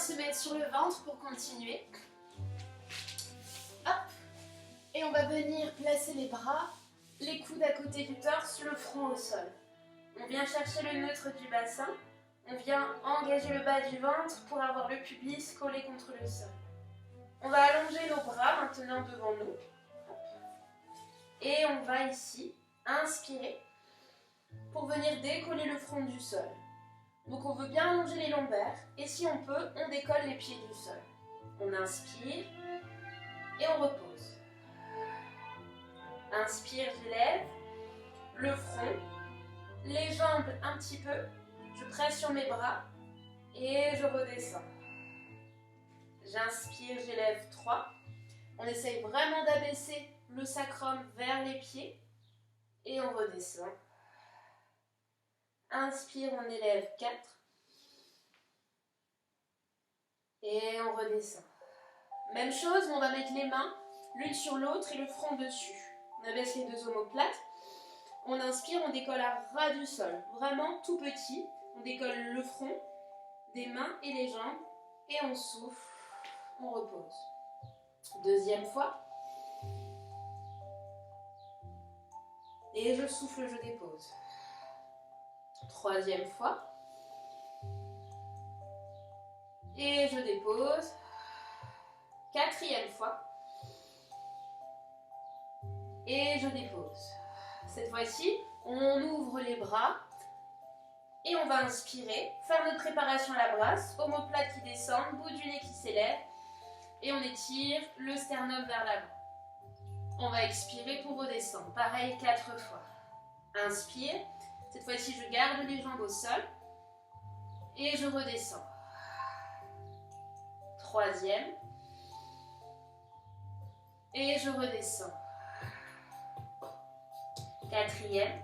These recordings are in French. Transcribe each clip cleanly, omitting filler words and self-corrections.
se mettre sur le ventre pour continuer. Hop. Et on va venir placer les bras, les coudes à côté du torse, le front au sol. On vient chercher le neutre du bassin. On vient engager le bas du ventre pour avoir le pubis collé contre le sol. On va allonger nos bras maintenant devant nous. Et on va ici inspirer pour venir décoller le front du sol. Donc on veut bien allonger les lombaires et si on peut, on décolle les pieds du sol. On inspire et on repose. Inspire, j'élève le front, les jambes un petit peu, je presse sur mes bras et je redescends. J'inspire, j'élève 3. On essaye vraiment d'abaisser le sacrum vers les pieds et on redescend. Inspire, on élève 4 et on redescend. Même chose, on va mettre les mains l'une sur l'autre et le front dessus. On abaisse les deux omoplates. On inspire, on décolle à ras du sol. Vraiment tout petit. On décolle le front, des mains et les jambes. Et on souffle, on repose. Deuxième fois. Et je souffle, je dépose. Troisième fois. Et je dépose. Quatrième fois. Et je dépose. Cette fois-ci, on ouvre les bras et on va inspirer, faire notre préparation à la brasse, omoplate qui descend, bout du nez qui s'élève et on étire le sternum vers l'avant. On va expirer pour redescendre. Pareil 4 fois. Inspire. Cette fois-ci, je garde les jambes au sol et je redescends. Troisième. Et je redescends. Quatrième.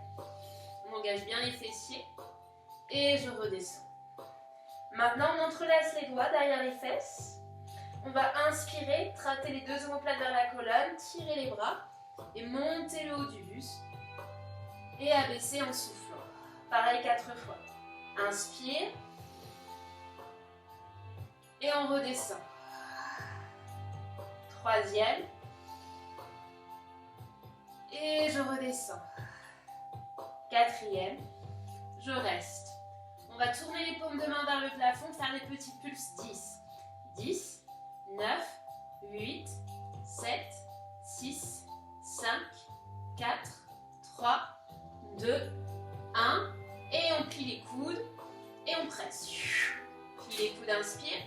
On engage bien les fessiers. Et je redescends. Maintenant, on entrelace les doigts derrière les fesses. On va inspirer, traiter les deux omoplates vers la colonne, tirer les bras et monter le haut du buste. Et abaisser en soufflant. Pareil 4 fois. Inspire. Et on redescend. Troisième. Et je redescends. Quatrième. Je reste. On va tourner les paumes de main vers le plafond, faire les petites pulses 10. 10, 9, 8, 7, 6, 5, 4, 3, 2, 1. Et on plie les coudes et on presse. Plie les coudes, inspire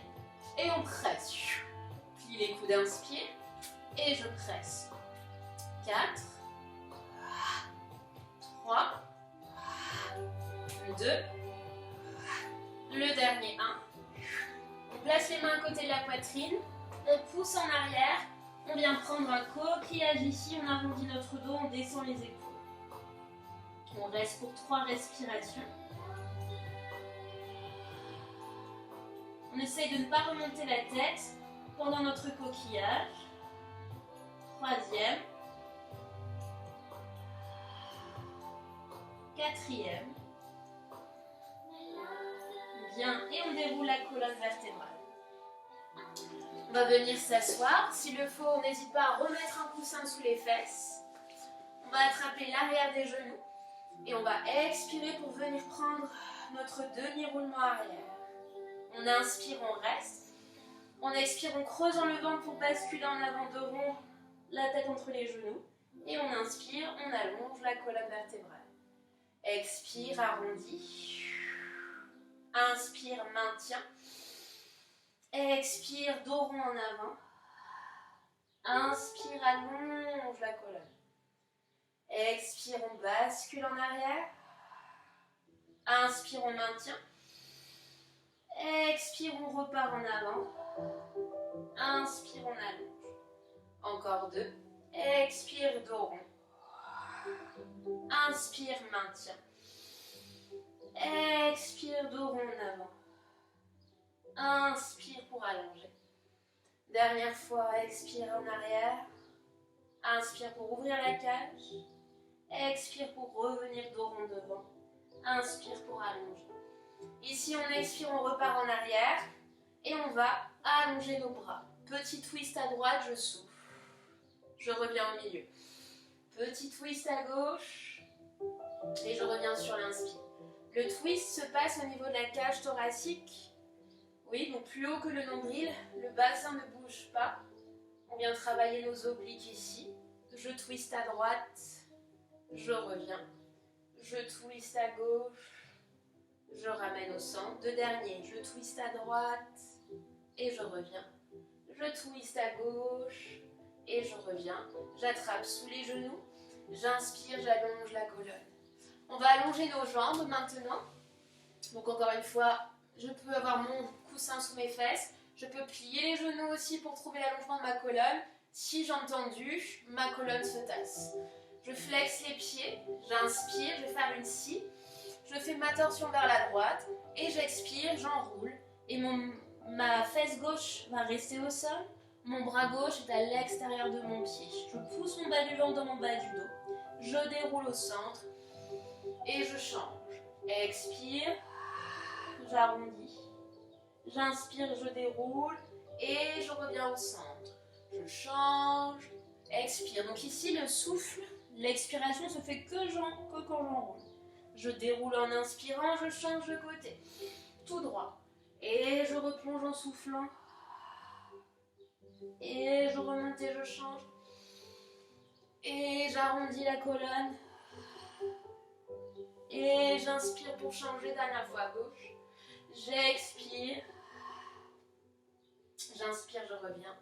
et on presse. Plie les coudes, inspire et je presse. 4, 3, 2, le dernier 1. On place les mains à côté de la poitrine, on pousse en arrière, on vient prendre un coquillage ici, on arrondit notre dos, on descend les épaules. On reste pour 3 respirations. On essaye de ne pas remonter la tête pendant notre coquillage. Troisième. Quatrième. Bien, et on déroule la colonne vertébrale. On va venir s'asseoir. S'il le faut, on n'hésite pas à remettre un coussin sous les fesses. On va attraper l'arrière des genoux. Et on va expirer pour venir prendre notre demi-roulement arrière. On inspire, on reste. On expire en creusant le ventre pour basculer en avant de rond, la tête entre les genoux. Et on inspire, on allonge la colonne vertébrale. Expire, arrondi. Inspire, maintien. Expire, dos rond en avant. Inspire, allonge la colonne. Expire, on bascule en arrière. Inspire, on maintient. Expire, on repart en avant. Inspire, on allonge. Encore 2. Expire, dos rond. Inspire, maintien. Expire, dos rond en avant. Inspire pour allonger. Dernière fois, expire en arrière. Inspire pour ouvrir la cage. Expire pour revenir dos rond devant. Inspire pour allonger. Ici, on expire, on repart en arrière. Et on va allonger nos bras. Petit twist à droite, je souffle. Je reviens au milieu. Petit twist à gauche. Et je reviens sur l'inspire. Le twist se passe au niveau de la cage thoracique. Oui, donc plus haut que le nombril. Le bassin ne bouge pas. On vient travailler nos obliques ici. Je twist à droite. Je reviens. Je twist à gauche. Je ramène au centre. Deux derniers. Je twist à droite. Et je reviens. Je twist à gauche. Et je reviens. J'attrape sous les genoux. J'inspire, j'allonge la colonne. On va allonger nos jambes maintenant. Donc encore une fois, je peux avoir mon coussin sous mes fesses. Je peux plier les genoux aussi pour trouver l'allongement de ma colonne. Si j'ai entendu, ma colonne se tasse. Je flexe les pieds, j'inspire, je vais faire une scie. Je fais ma torsion vers la droite et j'expire, j'enroule. Et ma fesse gauche va rester au sol. Mon bras gauche est à l'extérieur de mon pied. Je pousse mon bas du ventre dans mon bas du dos. Je déroule au centre et je change. Expire, j'arrondis. J'inspire, je déroule et je reviens au centre. Je change, expire. Donc ici, le souffle, l'expiration se fait que quand j'enroule. Je déroule en inspirant, je change de côté. Tout droit. Et je replonge en soufflant. Et je remonte et je change. Et j'arrondis la colonne. Et j'inspire pour changer, dernière fois à gauche. J'expire. J'inspire, je reviens.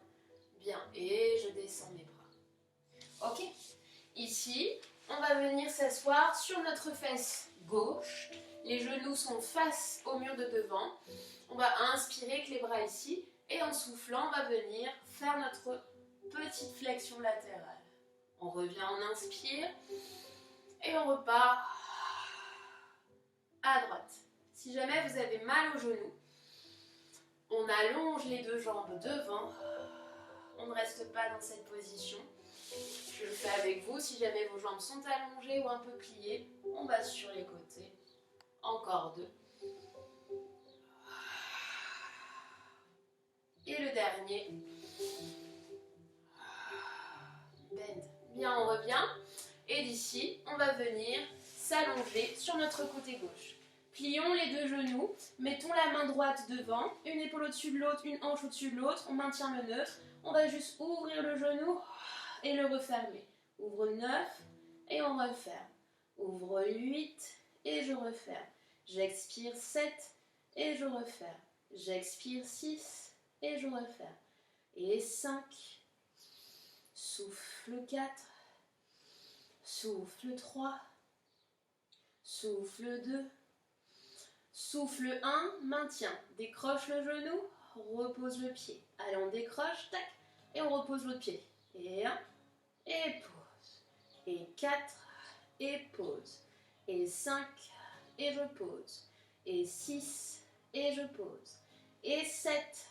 Bien. Et je descends mes bras. Ok. Ici, on va venir s'asseoir sur notre fesse gauche. Les genoux sont face au mur de devant. On va inspirer avec les bras ici. Et en soufflant, on va venir faire notre petite flexion latérale. On revient, on inspire. Et on repart à droite. Si jamais vous avez mal au genou, on allonge les deux jambes devant. On ne reste pas dans cette position. Je le fais avec vous. Si jamais vos jambes sont allongées ou un peu pliées, on va sur les côtés. Encore deux. Et le dernier. Bend. Bien, on revient. Et d'ici, on va venir s'allonger sur notre côté gauche. Plions les deux genoux. Mettons la main droite devant. Une épaule au-dessus de l'autre, une hanche au-dessus de l'autre. On maintient le neutre. On va juste ouvrir le genou et le refermer. Ouvre 9 et on referme. Ouvre 8 et je referme. J'expire 7 et je referme. J'expire 6 et je referme. Et 5. Souffle 4. Souffle 3. Souffle 2. Souffle 1, maintien. Décroche le genou, repose le pied. Allez, on décroche, tac, et on repose l'autre pied. Et 1, et pause. Et 4, et pause. Et 5, et je pose. Et 6, et je pose. Et 7,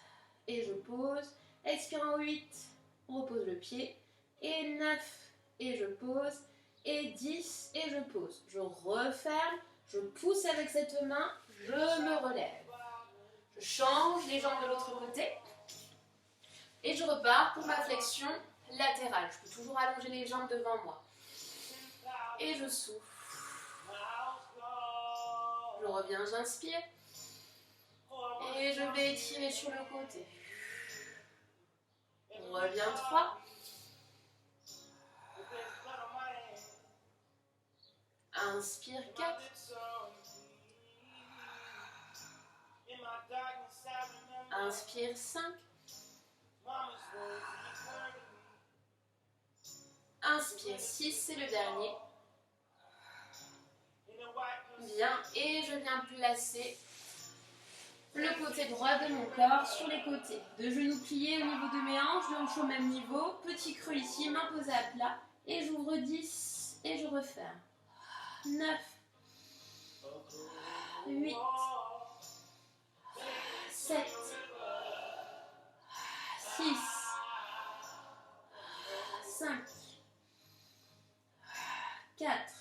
et je pose. Expirant 8, on repose le pied. Et 9, et je pose. Et 10, et je pose. Je referme, je pousse avec cette main, je me relève. Je change les jambes de l'autre côté. Et je repars pour ma flexion latérale. Je peux toujours allonger les jambes devant moi. Et je souffle. Je reviens, j'inspire. Et je vais étirer sur le côté. On revient 3. Inspire 4. Inspire 5. Inspire 6, c'est le dernier. Bien, et je viens placer le côté droit de mon corps sur les côtés. Deux genoux pliés au niveau de mes hanches, deux hanches au même niveau. Petit creux ici, main posée à plat. Et j'ouvre 10 et je referme. 9, 8, 7, 6, 5, 4.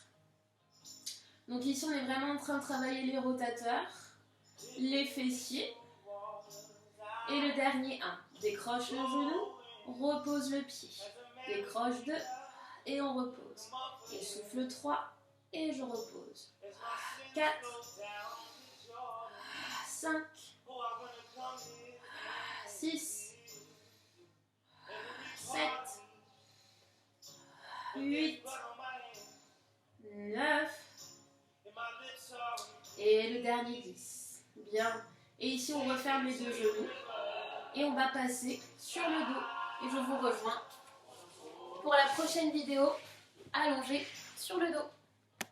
Donc ici, on est vraiment en train de travailler les rotateurs, les fessiers. dernier 1. Décroche le genou, repose le pied. Décroche 2 et on repose. Et souffle 3 et je repose. 4, 5, 6, 7, 8, 9 et le dernier 10. Bien. Et ici, on referme les deux genoux et on va passer sur le dos. Et je vous rejoins pour la prochaine vidéo allongée sur le dos.